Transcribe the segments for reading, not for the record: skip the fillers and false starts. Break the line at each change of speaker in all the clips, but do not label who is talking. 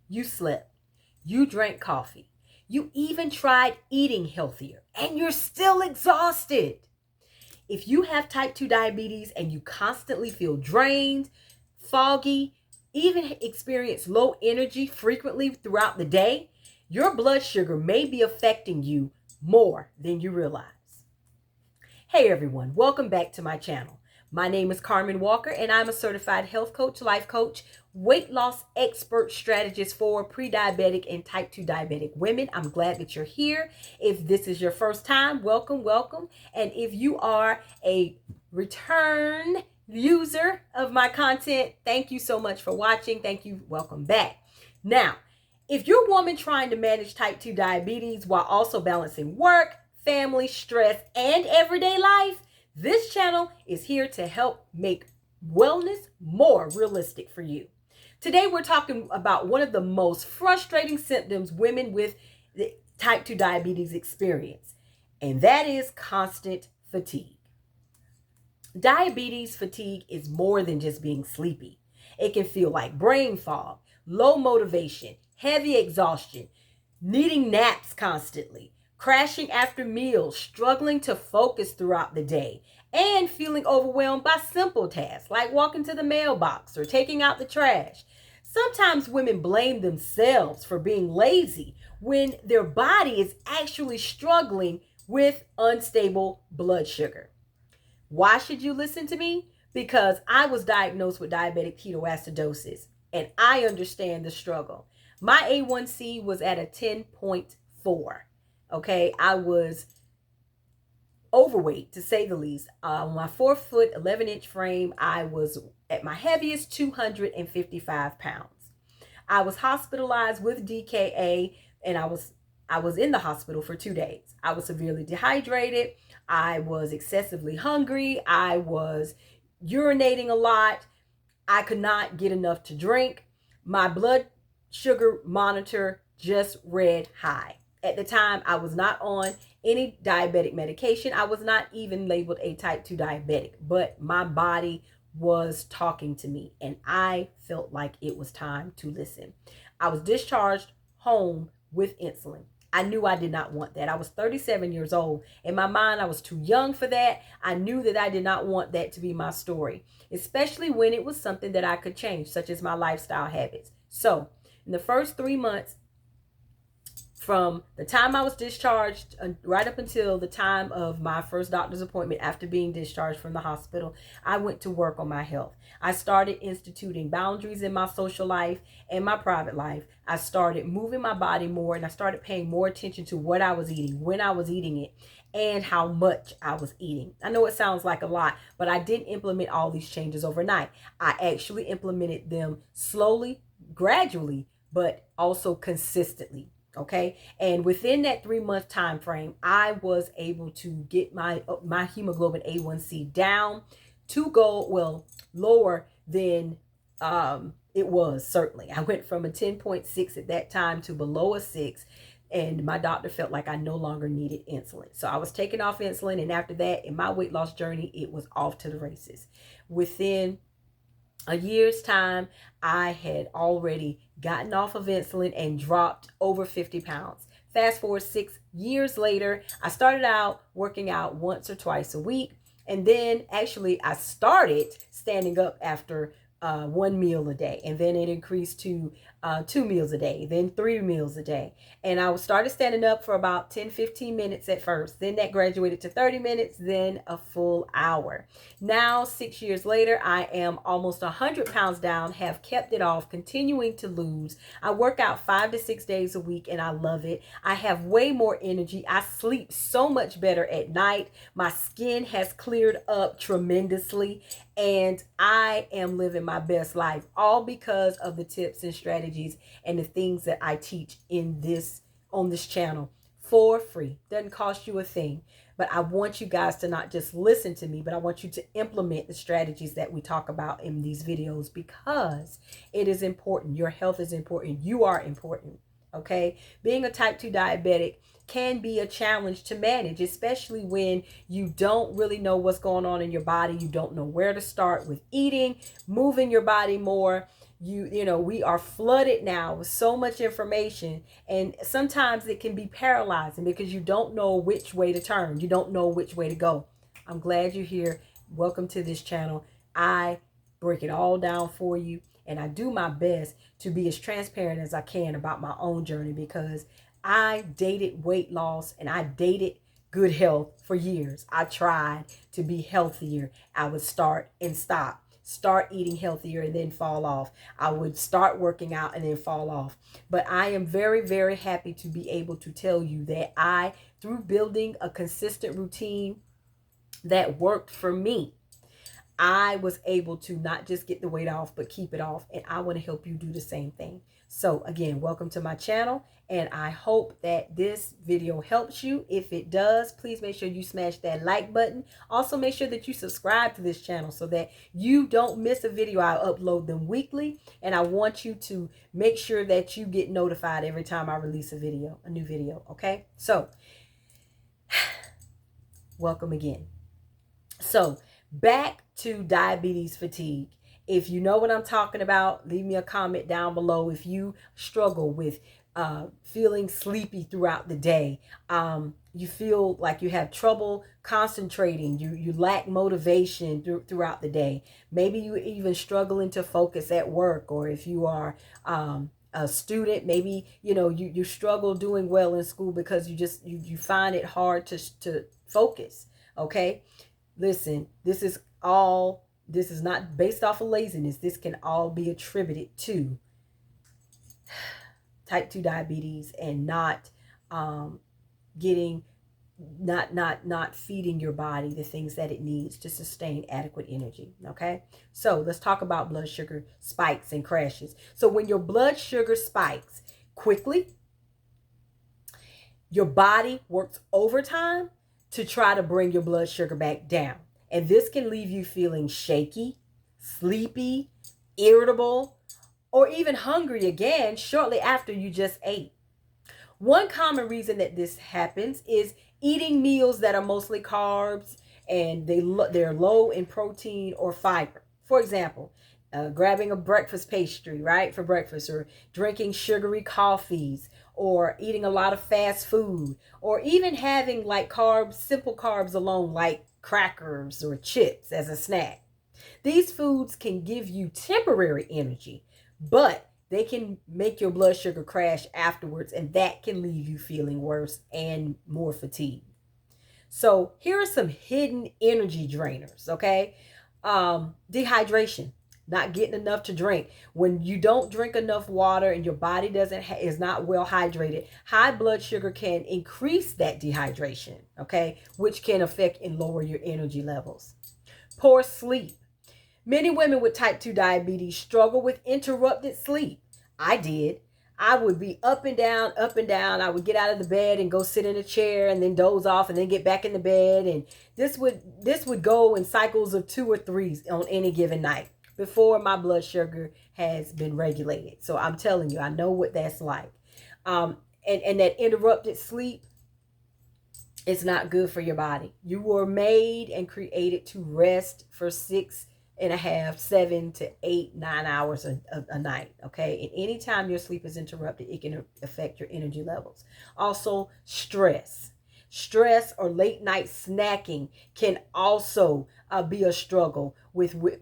You slept. You drank coffee. You even tried eating healthier, and you're still exhausted. If you have type 2 diabetes and you constantly feel drained, foggy, even experience low energy frequently throughout the day, your blood sugar may be affecting you more than you realize. Hey everyone, welcome back to my channel. My name is Carmen Walker and I'm a certified health coach, life coach, weight loss expert strategist for pre-diabetic and type 2 diabetic women. I'm glad that you're here. If this is your first time, welcome, welcome. And if you are a return user of my content, thank you so much for watching. Thank you. Welcome back. Now, if you're a woman trying to manage type 2 diabetes while also balancing work, family, stress, and everyday life, this channel is here to help make wellness more realistic for you. Today, we're talking about one of the most frustrating symptoms women with type 2 diabetes experience, and that is constant fatigue. Diabetes fatigue is more than just being sleepy. It can feel like brain fog, low motivation, heavy exhaustion, needing naps constantly, crashing after meals, struggling to focus throughout the day, and feeling overwhelmed by simple tasks like walking to the mailbox or taking out the trash. Sometimes women blame themselves for being lazy when their body is actually struggling with unstable blood sugar. Why should you listen to me? Because I was diagnosed with diabetic ketoacidosis and I understand the struggle. My A1C was at a 10.4. Okay, I was overweight to say the least. On my 4 foot 11-inch frame, I was at my heaviest 255 pounds. I was hospitalized with DKA and I was in the hospital for 2 days. I was severely dehydrated. I was excessively hungry. I was urinating a lot. I could not get enough to drink. My blood sugar monitor just read high. At the time, I was not on any diabetic medication. I was not even labeled a type 2 diabetic, but my body was talking to me and I felt like it was time to listen. I was discharged home with insulin. I knew I did not want that. I was 37 years old. In my mind, I was too young for that. I knew that I did not want that to be my story, especially when it was something that I could change, such as my lifestyle habits. So in the first 3 months, from the time I was discharged right up until the time of my first doctor's appointment after being discharged from the hospital, I went to work on my health. I started instituting boundaries in my social life and my private life. I started moving my body more and I started paying more attention to what I was eating, when I was eating it, and how much I was eating. I know it sounds like a lot, but I didn't implement all these changes overnight. I actually implemented them slowly, gradually, but also consistently. Okay, and within that 3 month time frame, I was able to get my hemoglobin A1C down to go, well, lower than it was. Certainly, I went from a 10.6 at that time to below a 6, and my doctor felt like I no longer needed insulin. So I was taking off insulin, and after that, in my weight loss journey, it was off to the races. Within a year's time, I had already gotten off of insulin and dropped over 50 pounds. Fast forward 6 years later, I started out working out once or twice a week. And then actually I started standing up after 1 meal a day. And then it increased to 2 meals a day, then 3 meals a day. And I started standing up for about 10-15 minutes at first. Then that graduated to 30 minutes, then a full hour. Now, 6 years later, I am almost 100 pounds down, have kept it off, continuing to lose. I work out 5 to 6 days a week and I love it. I have way more energy. I sleep so much better at night. My skin has cleared up tremendously and I am living my best life, all because of the tips and strategies and the things that I teach on this channel for free. Doesn't cost you a thing. But I want you guys to not just listen to me, but I want you to implement the strategies that we talk about in these videos, because it is important. Your health is important. You are important. Okay? Being a type 2 diabetic can be a challenge to manage, especially when you don't really know what's going on in your body. You don't know where to start with eating, moving your body more. We are flooded now with so much information, and sometimes it can be paralyzing because you don't know which way to turn. You don't know which way to go. I'm glad you're here. Welcome to this channel. I break it all down for you, and I do my best to be as transparent as I can about my own journey, because I dated weight loss and I dated good health for years. I tried to be healthier. I would start and start eating healthier and then fall off. I would start working out and then fall off. But I am very, very happy to be able to tell you that through building a consistent routine that worked for me, I was able to not just get the weight off, but keep it off. And I want to help you do the same thing. So again, welcome to my channel. And I hope that this video helps you. If it does, please make sure you smash that like button. Also, make sure that you subscribe to this channel so that you don't miss a video. I upload them weekly. And I want you to make sure that you get notified every time I release a new video. Okay? So, welcome again. So, back to diabetes fatigue. If you know what I'm talking about, leave me a comment down below. If you struggle with feeling sleepy throughout the day, you feel like you have trouble concentrating, you lack motivation throughout the day, maybe you even struggling to focus at work, or if you are a student, maybe you struggle doing well in school because you find it hard to focus. Okay, listen, this is not based off of laziness. This can all be attributed to type 2 diabetes and not feeding your body the things that it needs to sustain adequate energy. Okay, so let's talk about blood sugar spikes and crashes. So when your blood sugar spikes quickly, your body works overtime to try to bring your blood sugar back down. And this can leave you feeling shaky, sleepy, irritable, or even hungry again shortly after you just ate. One common reason that this happens is eating meals that are mostly carbs and they're low in protein or fiber. For example, grabbing a breakfast pastry, right, for breakfast, or drinking sugary coffees, or eating a lot of fast food, or even having like simple carbs alone, like crackers or chips as a snack. These foods can give you temporary energy, but they can make your blood sugar crash afterwards, and that can leave you feeling worse and more fatigued. So here are some hidden energy drainers, okay? Dehydration, not getting enough to drink. When you don't drink enough water and your body is not well hydrated, high blood sugar can increase that dehydration, okay, which can affect and lower your energy levels. Poor sleep. Many women with type 2 diabetes struggle with interrupted sleep. I did. I would be up and down, up and down. I would get out of the bed and go sit in a chair and then doze off and then get back in the bed. And this would go in cycles of 2 or 3 on any given night before my blood sugar has been regulated. So I'm telling you, I know what that's like. And that interrupted sleep, it's not good for your body. You were made and created to rest for 6.5, 7 to 8, 9 hours a night. Okay, and anytime your sleep is interrupted, it can affect your energy levels. Also, stress or late night snacking can also be a struggle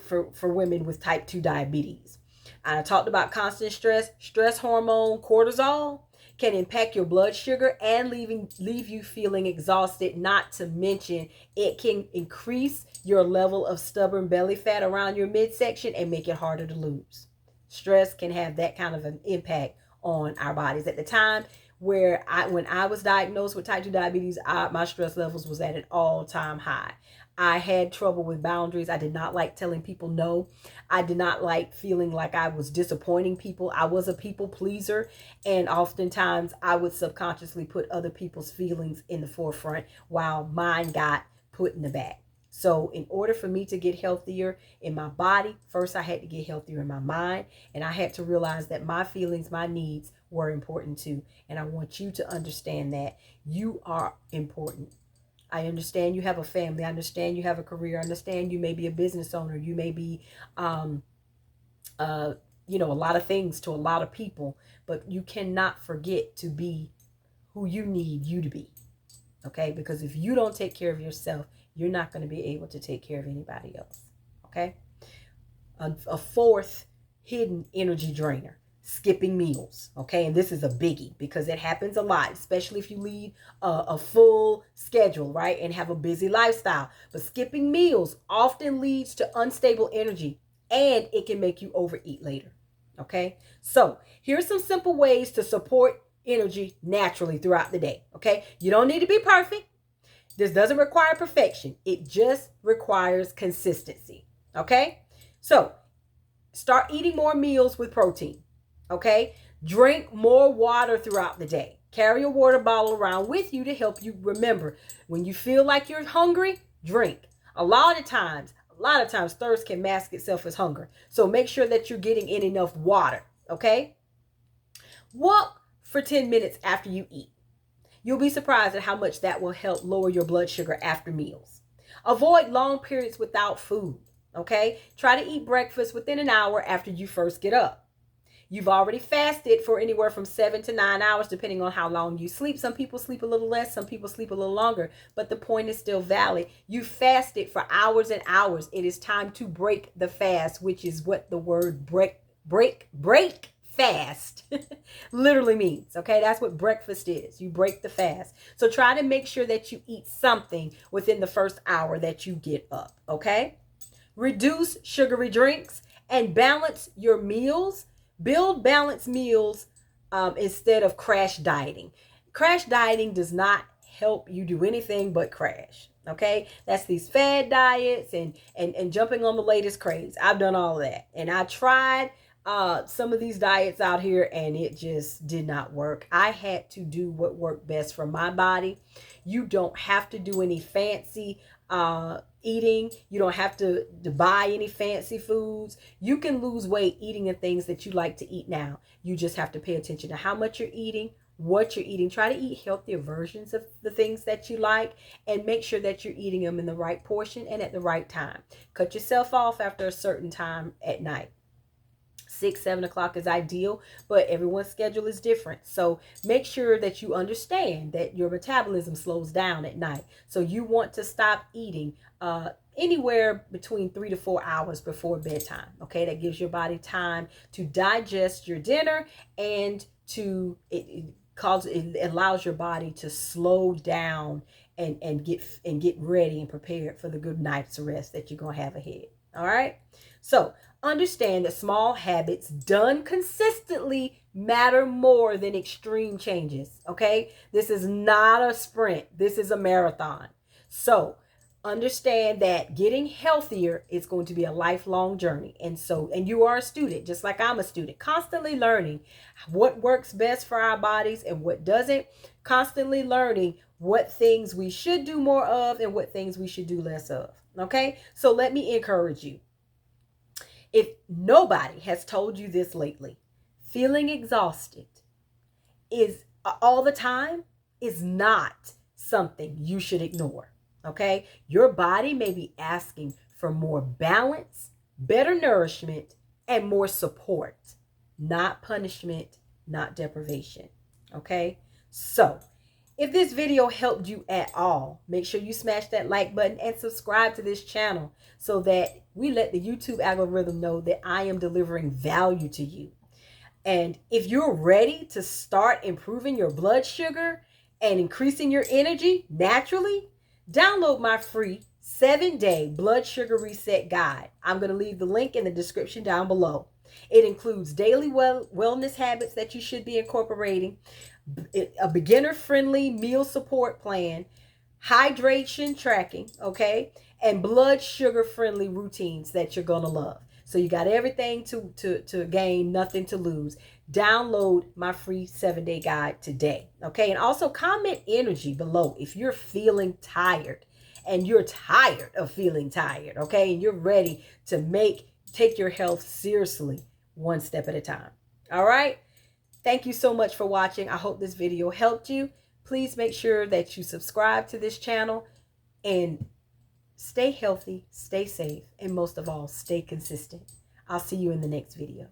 for women with type 2 diabetes. I talked about constant stress hormone cortisol can impact your blood sugar and leave you feeling exhausted. Not to mention, it can increase your level of stubborn belly fat around your midsection and make it harder to lose. Stress can have that kind of an impact on our bodies. At the time when I was diagnosed with type 2 diabetes, my stress levels was at an all-time high. I had trouble with boundaries. I did not like telling people no. I did not like feeling like I was disappointing people. I was a people pleaser, and oftentimes I would subconsciously put other people's feelings in the forefront while mine got put in the back. So in order for me to get healthier in my body, first I had to get healthier in my mind, and I had to realize that my feelings, my needs were important too. And I want you to understand that you are important. I understand you have a family. I understand you have a career. I understand you may be a business owner. You may be a lot of things to a lot of people, but you cannot forget to be who you need you to be. Okay? Because if you don't take care of yourself, you're not going to be able to take care of anybody else. Okay? A fourth hidden energy drainer: skipping meals. Okay, and this is a biggie because it happens a lot, especially if you lead a full schedule, right, and have a busy lifestyle. But skipping meals often leads to unstable energy, and it can make you overeat later. Okay, so here's some simple ways to support energy naturally throughout the day. Okay, you don't need to be perfect. This doesn't require perfection. It just requires consistency. Okay, so start eating more meals with protein. Okay, drink more water throughout the day. Carry a water bottle around with you to help you remember. When you feel like you're hungry, drink. A lot of times thirst can mask itself as hunger. So make sure that you're getting in enough water. Okay, walk for 10 minutes after you eat. You'll be surprised at how much that will help lower your blood sugar after meals. Avoid long periods without food. Okay, try to eat breakfast within an hour after you first get up. You've already fasted for anywhere from 7 to 9 hours, depending on how long you sleep. Some people sleep a little less, some people sleep a little longer, but the point is still valid. You fasted for hours and hours. It is time to break the fast, which is what the word break fast literally means. Okay, that's what breakfast is. You break the fast. So try to make sure that you eat something within the first hour that you get up. Okay, reduce sugary drinks and balance your meals. Build balanced meals instead of crash dieting. Crash dieting does not help you do anything but crash. Okay, that's these fad diets and jumping on the latest craze. I've done all of that, and I tried some of these diets out here, and it just did not work. I had to do what worked best for my body. You don't have to do any fancy eating. You don't have to buy any fancy foods. You can lose weight eating the things that you like to eat now. You just have to pay attention to how much you're eating, what you're eating. Try to eat healthier versions of the things that you like, and make sure that you're eating them in the right portion and at the right time. Cut yourself off after a certain time at night. 6, 7 o'clock is ideal, but everyone's schedule is different. So make sure that you understand that your metabolism slows down at night. So you want to stop eating anywhere between 3 to 4 hours before bedtime. Okay, that gives your body time to digest your dinner, and it allows your body to slow down and get ready and prepared for the good night's rest that you're gonna have ahead. All right, so understand that small habits done consistently matter more than extreme changes. Okay, this is not a sprint, this is a marathon. So understand that getting healthier is going to be a lifelong journey. And you are a student, just like I'm a student, constantly learning what works best for our bodies and what doesn't, constantly learning what things we should do more of and what things we should do less of. Okay, so let me encourage you. If nobody has told you this lately, feeling exhausted is all the time is not something you should ignore. Okay, your body may be asking for more balance, better nourishment, and more support, not punishment, not deprivation. Okay, so if this video helped you at all, make sure you smash that like button and subscribe to this channel so that we let the YouTube algorithm know that I am delivering value to you. And if you're ready to start improving your blood sugar and increasing your energy naturally, download my free 7-day blood sugar reset guide. I'm going to leave the link in the description down below. It includes daily wellness habits that you should be incorporating, a beginner-friendly meal support plan, hydration tracking, okay, and blood sugar-friendly routines that you're going to love. So you got everything to gain, nothing to lose. Download my free 7-day guide today, okay? And also comment energy below if you're feeling tired and you're tired of feeling tired, okay? And you're ready to take your health seriously, one step at a time. All right? Thank you so much for watching. I hope this video helped you. Please make sure that you subscribe to this channel and stay healthy, stay safe, and most of all, stay consistent. I'll see you in the next video.